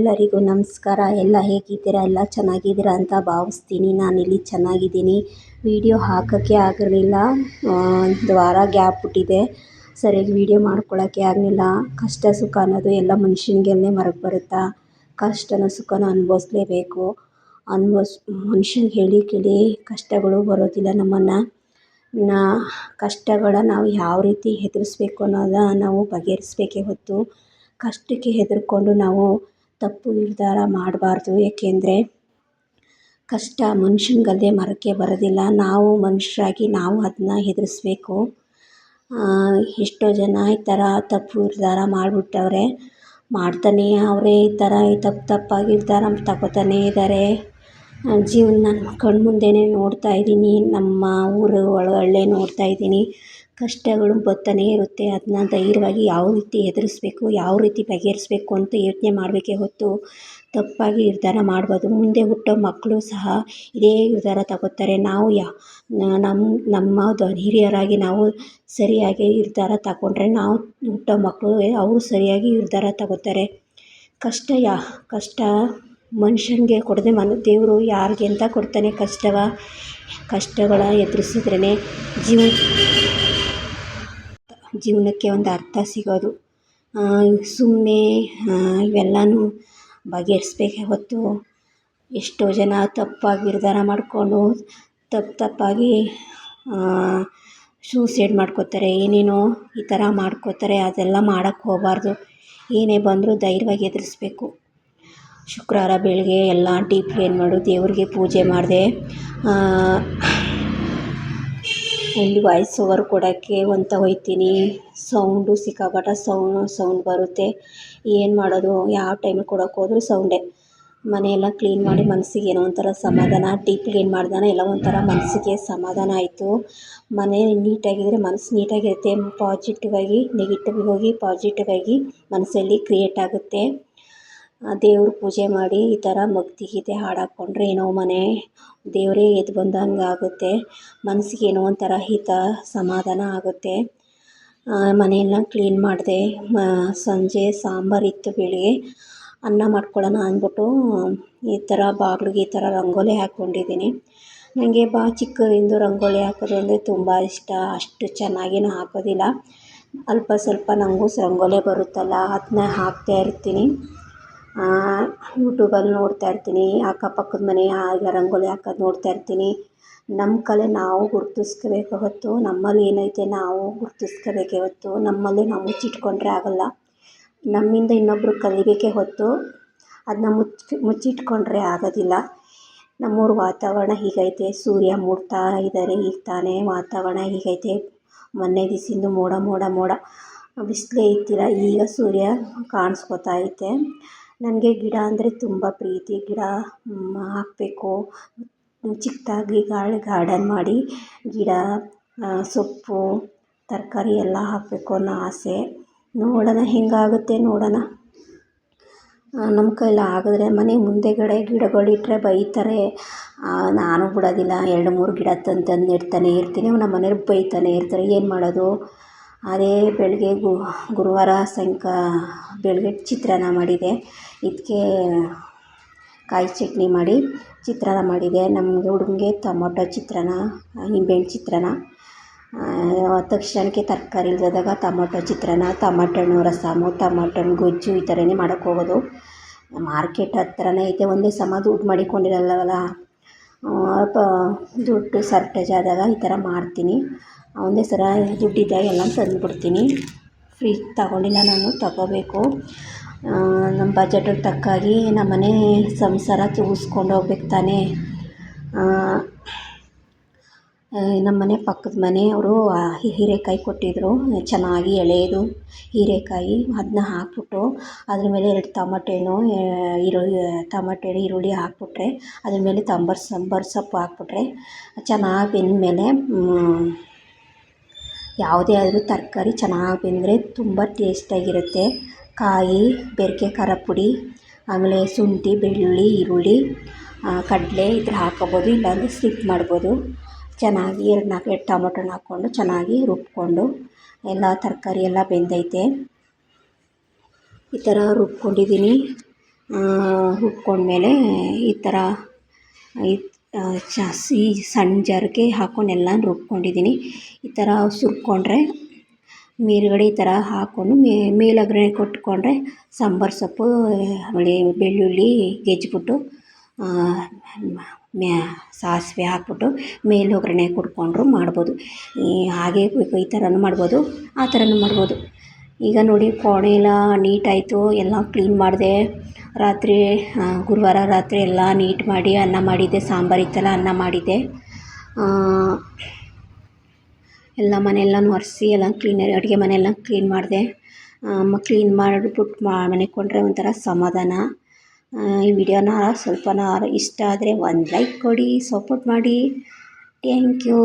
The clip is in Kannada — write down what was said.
ಎಲ್ಲರಿಗೂ ನಮಸ್ಕಾರ. ಎಲ್ಲ ಹೇಗಿದ್ದೀರಾ? ಎಲ್ಲ ಚೆನ್ನಾಗಿದ್ದೀರಾ ಅಂತ ಭಾವಿಸ್ತೀನಿ. ನಾನಿಲ್ಲಿ ಚೆನ್ನಾಗಿದ್ದೀನಿ. ವಿಡಿಯೋ ಹಾಕೋಕ್ಕೆ ಆಗಿರಲಿಲ್ಲ, ಒಂದು ವಾರ ಗ್ಯಾಪ್ ಬಿಟ್ಟಿದೆ. ಸರಿಯಾಗಿ ವಿಡಿಯೋ ಮಾಡ್ಕೊಳ್ಳೋಕ್ಕೆ ಆಗಲಿಲ್ಲ. ಕಷ್ಟ ಸುಖ ಅನ್ನೋದು ಎಲ್ಲ ಮನುಷ್ಯನಿಗೆ ಮರೆತು ಬರುತ್ತಾ? ಕಷ್ಟನೋ ಸುಖನೋ ಅನುಭವಿಸ್ಲೇಬೇಕು. ಮನುಷ್ಯನಿಗೆ ಹೇಳಿ ಕೇಳಿ ಕಷ್ಟಗಳು ಬರೋದಿಲ್ಲ. ಕಷ್ಟಗಳ ನಾವು ಯಾವ ರೀತಿ ಎದುರಿಸ್ಬೇಕು ಅನ್ನೋದನ್ನ ನಾವು ಬಗೆಹರಿಸ್ಬೇಕೇ ಹೊತ್ತು ಕಷ್ಟಕ್ಕೆ ಹೆದರ್ಕೊಂಡು ನಾವು ತಪ್ಪು ನಿರ್ಧಾರ ಮಾಡಬಾರ್ದು. ಏಕೆಂದರೆ ಕಷ್ಟ ಮನುಷ್ಯನಿಗಲ್ಲದೆ ಮರಕ್ಕೆ ಬರೋದಿಲ್ಲ. ನಾವು ಮನುಷ್ಯರಾಗಿ ನಾವು ಅದನ್ನ ಎದುರಿಸ್ಬೇಕು. ಎಷ್ಟೋ ಜನ ಈ ಥರ ತಪ್ಪು ನಿರ್ಧಾರ ಮಾಡಿಬಿಟ್ಟವ್ರೆ, ಮಾಡ್ತಾನೇ ಅವರೇ ಈ ಥರ ತಪ್ಪಾಗಿ ನಿರ್ಧಾರ ತಗೋತಾನೇ ಇದ್ದಾರೆ. ಜೀವನ ಕಣ್ಮುಂದೆನೇ ನೋಡ್ತಾ ಇದ್ದೀನಿ. ನಮ್ಮ ಊರು ಒಳಗಡೆ ನೋಡ್ತಾ ಇದ್ದೀನಿ. ಕಷ್ಟಗಳು ಬರ್ತಾನೇ ಇರುತ್ತೆ. ಅದನ್ನ ಧೈರ್ಯವಾಗಿ ಯಾವ ರೀತಿ ಎದುರಿಸ್ಬೇಕು, ಯಾವ ರೀತಿ ಬಗೆಹರಿಸ್ಬೇಕು ಅಂತ ಯೋಚನೆ ಮಾಡಬೇಕೇ ಹೊತ್ತು ತಪ್ಪಾಗಿ ನಿರ್ಧಾರ ಮಾಡ್ಬೋದು. ಮುಂದೆ ಹುಟ್ಟೋ ಮಕ್ಕಳು ಸಹ ಇದೇ ನಿರ್ಧಾರ ತಗೋತಾರೆ. ನಾವು ನಮ್ಮ ಹಿರಿಯರಾಗಿ ನಾವು ಸರಿಯಾಗಿ ನಿರ್ಧಾರ ತಗೊಂಡ್ರೆ ನಾವು ಹುಟ್ಟೋ ಮಕ್ಕಳು ಅವರು ಸರಿಯಾಗಿ ನಿರ್ಧಾರ ತಗೋತಾರೆ. ಕಷ್ಟ ಮನುಷ್ಯನಿಗೆ ಕೊಡದೆ ದೇವರು ಯಾರಿಗೆ ಅಂತ ಕೊಡ್ತಾನೆ ಕಷ್ಟಗಳ ಎದುರಿಸಿದ್ರೇ ಜೀವನಕ್ಕೆ ಒಂದು ಅರ್ಥ ಸಿಗೋದು. ಸುಮ್ಮನೆ ಇವೆಲ್ಲನೂ ಬಗೆಹರಿಸ್ಬೇಕೇ ಹೊತ್ತು ಎಷ್ಟೋ ಜನ ತಪ್ಪಾಗಿ ನಿರ್ಧಾರ ಮಾಡಿಕೊಂಡು ತಪ್ಪಾಗಿ ಸೂಸೈಡ್ ಮಾಡ್ಕೋತಾರೆ, ಏನೇನೋ ಈ ಥರ ಮಾಡ್ಕೋತಾರೆ. ಅದೆಲ್ಲ ಮಾಡೋಕ್ಕೆ ಹೋಗಬಾರ್ದು. ಏನೇ ಬಂದರೂ ಧೈರ್ಯವಾಗಿ ಎದುರಿಸ್ಬೇಕು. ಶುಕ್ರವಾರ ಬೆಳಗ್ಗೆ ಎಲ್ಲ ಡೀಪ್ ಕ್ಲೀನ್ ಮಾಡು, ದೇವ್ರಿಗೆ ಪೂಜೆ ಮಾಡಿದೆ. ಇಲ್ಲಿ ವಾಯ್ಸ್ ಓವರ್ ಕೊಡೋಕ್ಕೆ ಅಂತ ಹೋಗ್ತೀನಿ. ಸೌಂಡು ಸಿಕ್ಕಾಪಟ್ಟೆ ಸೌಂಡ್ ಬರುತ್ತೆ. ಏನು ಮಾಡೋದು? ಯಾವ ಟೈಮಿಗೆ ಕೊಡೋಕೆ ಹೋದರೂ ಸೌಂಡೇ. ಮನೆಯೆಲ್ಲ ಕ್ಲೀನ್ ಮಾಡಿ ಮನಸ್ಸಿಗೆ ಏನೋ ಒಂಥರ ಸಮಾಧಾನ. ಡೀಪ್ ಕ್ಲೀನ್ ಮಾಡ್ದಾನೆ ಎಲ್ಲ ಒಂಥರ ಮನಸ್ಸಿಗೆ ಸಮಾಧಾನ ಆಯಿತು. ಮನೆ ನೀಟಾಗಿದ್ದರೆ ಮನಸ್ಸು ನೀಟಾಗಿರುತ್ತೆ. ಪಾಸಿಟಿವ್ ಆಗಿ ನೆಗೆಟಿವ್ ಹೋಗಿ ಪಾಸಿಟಿವ್ ಆಗಿ ಮನಸ್ಸಲ್ಲಿ ಕ್ರಿಯೇಟ್ ಆಗುತ್ತೆ. ದೇವ್ರ ಪೂಜೆ ಮಾಡಿ ಈ ಥರ ಭಕ್ತಿ ಗೀತೆ ಹಾಡಾಕ್ಕೊಂಡ್ರೆ ಏನೋ ಮನೆ ದೇವರೇ ಎದ್ದು ಬಂದಂಗೆ ಆಗುತ್ತೆ. ಮನಸ್ಸಿಗೆ ಏನೋ ಒಂಥರ ಸಮಾಧಾನ ಆಗುತ್ತೆ. ಮನೆಯೆಲ್ಲ ಕ್ಲೀನ್ ಮಾಡಿದೆ. ಸಂಜೆ ಸಾಂಬಾರಿತ್ತು. ಬೆಳಿಗ್ಗೆ ಅನ್ನ ಮಾಡ್ಕೊಳ್ಳೋಣ ಅಂದ್ಬಿಟ್ಟು ಈ ಥರ ಬಾಗಿಲಿಗೆ ಈ ಥರ ರಂಗೋಲಿ ಹಾಕ್ಕೊಂಡಿದ್ದೀನಿ. ನನಗೆ ಚಿಕ್ಕದಿಂದ ರಂಗೋಲಿ ಹಾಕೋದು ಅಂದರೆ ತುಂಬ ಇಷ್ಟ. ಅಷ್ಟು ಚೆನ್ನಾಗೇನು ಹಾಕೋದಿಲ್ಲ, ಅಲ್ಪ ಸ್ವಲ್ಪ ನನಗೂ ರಂಗೋಲಿ ಬರುತ್ತಲ್ಲ ಅದನ್ನ ಹಾಕ್ತಾ ಇರ್ತೀನಿ. ಯೂಟ್ಯೂಬಲ್ಲಿ ನೋಡ್ತಾ ಇರ್ತೀನಿ. ಅಕ್ಕಪಕ್ಕದ ಮನೆ ರಂಗೋಲಿ ಹಾಕೋದು ನೋಡ್ತಾ ಇರ್ತೀನಿ. ನಮ್ಮ ಕಲೆ ನಾವು ಗುರುತಿಸ್ಕೋಬೇಕೇ ಹೊತ್ತು ನಮ್ಮಲ್ಲಿ ಏನೈತೆ ನಾವು ಗುರುತಿಸ್ಕೋಬೇಕೇ ಹೊತ್ತು ನಮ್ಮಲ್ಲಿ ನಾವು ಮುಚ್ಚಿಟ್ಕೊಂಡ್ರೆ ಆಗೋಲ್ಲ. ನಮ್ಮಿಂದ ಇನ್ನೊಬ್ಬರು ಕಲಿಬೇಕೇ ಹೊತ್ತು ಅದನ್ನ ಮುಚ್ಚಿಟ್ಕೊಂಡ್ರೆ ಆಗೋದಿಲ್ಲ. ನಮ್ಮೂರ ವಾತಾವರಣ ಹೀಗೈತೆ. ಸೂರ್ಯ ಮೂಡ್ತಾ ಇದ್ದಾರೆ. ಈಗ ತಾನೇ ವಾತಾವರಣ ಹೀಗೈತೆ. ಮೊನ್ನೆ ದಿವಸದಿಂದ ಮೋಡ ಬಿಸಿಲೇ ಇತ್ತಿಲ್ಲ. ಈಗ ಸೂರ್ಯ ಕಾಣಿಸ್ಕೊತಾ ಐತೆ. ನನಗೆ ಗಿಡ ಅಂದರೆ ತುಂಬ ಪ್ರೀತಿ. ಗಿಡ ಹಾಕಬೇಕು, ಚಿಕ್ಕದಾಗಿ ಗಾರ್ಡನ್ ಮಾಡಿ ಗಿಡ ಸೊಪ್ಪು ತರಕಾರಿ ಎಲ್ಲ ಹಾಕಬೇಕು ಅನ್ನೋ ಆಸೆ. ನೋಡೋಣ ಹೆಂಗಾಗುತ್ತೆ ನೋಡೋಣ. ನಮ್ಮ ಕೈಲಿ ಆಗಿದ್ರೆ ಮನೆ ಮುಂದೆಗಡೆ ಗಿಡಗಳಿಟ್ಟರೆ ಬೈತಾರೆ. ನಾನು ಬಿಡೋದಿಲ್ಲ. 2-3 ಗಿಡ ತಂದು ನೆಡ್ತಾನೆ ಇರ್ತೀನಿ. ನಮ್ಮ ಮನೆಯವ್ರು ಬೈತಾನೆ ಇರ್ತಾರೆ. ಏನು ಮಾಡೋದು? ಅದೇ ಬೆಳಗ್ಗೆ ಗುರುವಾರ ಬೆಳಗ್ಗೆ ಚಿತ್ರಾನ್ನ ಮಾಡಿದೆ. ಇದಕ್ಕೆ ಕಾಯಿ ಚಟ್ನಿ ಮಾಡಿ ಚಿತ್ರಾನ್ನ ಮಾಡಿದೆ. ನಮಗೆ ಹುಡುಗನಿಗೆ ಟೊಮೊಟೊ ಚಿತ್ರಾನ್ನ, ನಿಂಬೆಹಣ್ಣು ಚಿತ್ರಾನ್ನ. ತಕ್ಷಣಕ್ಕೆ ತರಕಾರಿ ಇಲ್ಲದಾಗ ಟೊಮೊಟೊ ಚಿತ್ರಾನ್ನ, ಟೊಮೊಟೊ ಹಣ್ಣು ರಸಮು, ಟೊಮೊಟೊ ಹಣ್ಣು ಗೊಜ್ಜು ಈ ಥರನೇ ಮಾಡೋಕ್ಕೆ ಹೋಗೋದು. ಮಾರ್ಕೆಟ್ ಹತ್ರನೇ ಐತೆ. ಒಂದೇ ಸಮ ದುಡ್ಡು ಮಾಡಿಕೊಂಡಿರಲ್ಲವಲ್ಲ, ದುಡ್ಡು ಸರ್ಟೇಜ್ ಆದಾಗ ಈ ಥರ ಮಾಡ್ತೀನಿ. ಒಂದೇ ಸಲ ದುಡ್ಡಿದ್ದಾಗ ಎಲ್ಲ ತಂದುಬಿಡ್ತೀನಿ. ಫ್ರೀ ತಗೊಂಡಿಲ್ಲ, ನಾನು ತಗೋಬೇಕು. ನಮ್ಮ ಬಜೆಟಿಗೆ ತಕ್ಕಾಗಿ ನಮ್ಮ ಮನೆ ಸಂಸಾರ ತೂಗಿಸ್ಕೊಂಡು ಹೋಗ್ಬೇಕು ತಾನೇ. ನಮ್ಮ ಮನೆ ಪಕ್ಕದ ಮನೆಯವರು ಹೀರೆಕಾಯಿ ಕೊಟ್ಟಿದ್ದರು. ಚೆನ್ನಾಗಿ ಎಳೆಯದು ಹೀರೆಕಾಯಿ. ಅದನ್ನ ಹಾಕ್ಬಿಟ್ಟು ಅದ್ರ ಮೇಲೆ 2 ಟೊಮೊಟೊ ಹಣ್ಣು, ಈರುಳ್ಳಿ ಹಾಕ್ಬಿಟ್ರೆ ಅದ್ರ ಮೇಲೆ ಸಾಂಬಾರು ಸೊಪ್ಪು ಹಾಕ್ಬಿಟ್ರೆ ಚೆನ್ನಾಗಿ ಬೆಂದಮೇಲೆ ಯಾವುದೇ ಆದರೂ ತರಕಾರಿ ಚೆನ್ನಾಗಿ ಬೆಂದರೆ ತುಂಬ ಟೇಸ್ಟಾಗಿರುತ್ತೆ. ಕಾಯಿ, ಬೆರಕೆ ಖಾರ ಪುಡಿ, ಆಮೇಲೆ ಶುಂಠಿ, ಬೆಳ್ಳುಳ್ಳಿ, ಈರುಳ್ಳಿ, ಕಡಲೆ ಇದ್ರೆ ಹಾಕೋಬೋದು, ಇಲ್ಲಾಂದರೆ ಸ್ಕಿಪ್ ಮಾಡ್ಬೋದು. ಚೆನ್ನಾಗಿ 2-4 ಟೊಮೊಟೊನ ಹಾಕ್ಕೊಂಡು ಚೆನ್ನಾಗಿ ರುಬ್ಕೊಂಡು ಎಲ್ಲ ತರಕಾರಿ ಎಲ್ಲ ಬೆಂದೈತೆ. ಈ ಥರ ರುಬ್ಕೊಂಡಿದ್ದೀನಿ. ರುಬ್ಕೊಂಡ್ಮೇಲೆ ಈ ಥರ ಜಾಸ್ತಿ ಸಣ್ಣ ಜಾರಿಗೆ ಹಾಕ್ಕೊಂಡು ಎಲ್ಲ ರುಬ್ಕೊಂಡಿದ್ದೀನಿ. ಈ ಥರ ಸುರ್ಕೊಂಡ್ರೆ ಮೇಲುಗಡೆ ಈ ಥರ ಹಾಕ್ಕೊಂಡು ಮೇಲೊಗರೆ ಕೊಟ್ಕೊಂಡ್ರೆ ಸಾಂಬಾರು ಸೊಪ್ಪು ಆಮೇಲೆ ಬೆಳ್ಳುಳ್ಳಿ ಗೆಜ್ಜಿಬಿಟ್ಟು ಸಾಸಿವೆ ಹಾಕ್ಬಿಟ್ಟು ಮೇಲೆ ಒಗ್ಗರಣೆ ಕೊಟ್ಕೊಂಡ್ರು ಮಾಡ್ಬೋದು. ಹಾಗೆ ಈ ಥರನೂ ಮಾಡ್ಬೋದು, ಆ ಥರನೂ ಮಾಡ್ಬೋದು. ಈಗ ನೋಡಿ ಕೋಣೆ ಎಲ್ಲ ನೀಟಾಯಿತು, ಎಲ್ಲ ಕ್ಲೀನ್ ಮಾಡಿದೆ. ರಾತ್ರಿ ಗುರುವಾರ ರಾತ್ರಿ ಎಲ್ಲ ನೀಟ್ ಮಾಡಿ ಅನ್ನ ಮಾಡಿದ್ದೆ, ಸಾಂಬಾರು ಇತ್ತಲ್ಲ ಅನ್ನ ಮಾಡಿದ್ದೆ. ಎಲ್ಲ ಮನೆಯೆಲ್ಲನೂ ಒರೆಸಿ ಎಲ್ಲ ಕ್ಲೀನಾಗಿ ಅಡುಗೆ ಮನೆಯೆಲ್ಲ ಕ್ಲೀನ್ ಮಾಡಿದೆ. ಕ್ಲೀನ್ ಮಾಡಿಬಿಟ್ಟು ಮನೆಕೊಂಡ್ರೆ ಒಂಥರ ಸಮಾಧಾನ. ಈ ವಿಡಿಯೋನ ಸ್ವಲ್ಪನಾರು ಇಷ್ಟ ಆದರೆ ಒಂದು ಲೈಕ್ ಕೊಡಿ, ಸಪೋರ್ಟ್ ಮಾಡಿ. Thank you.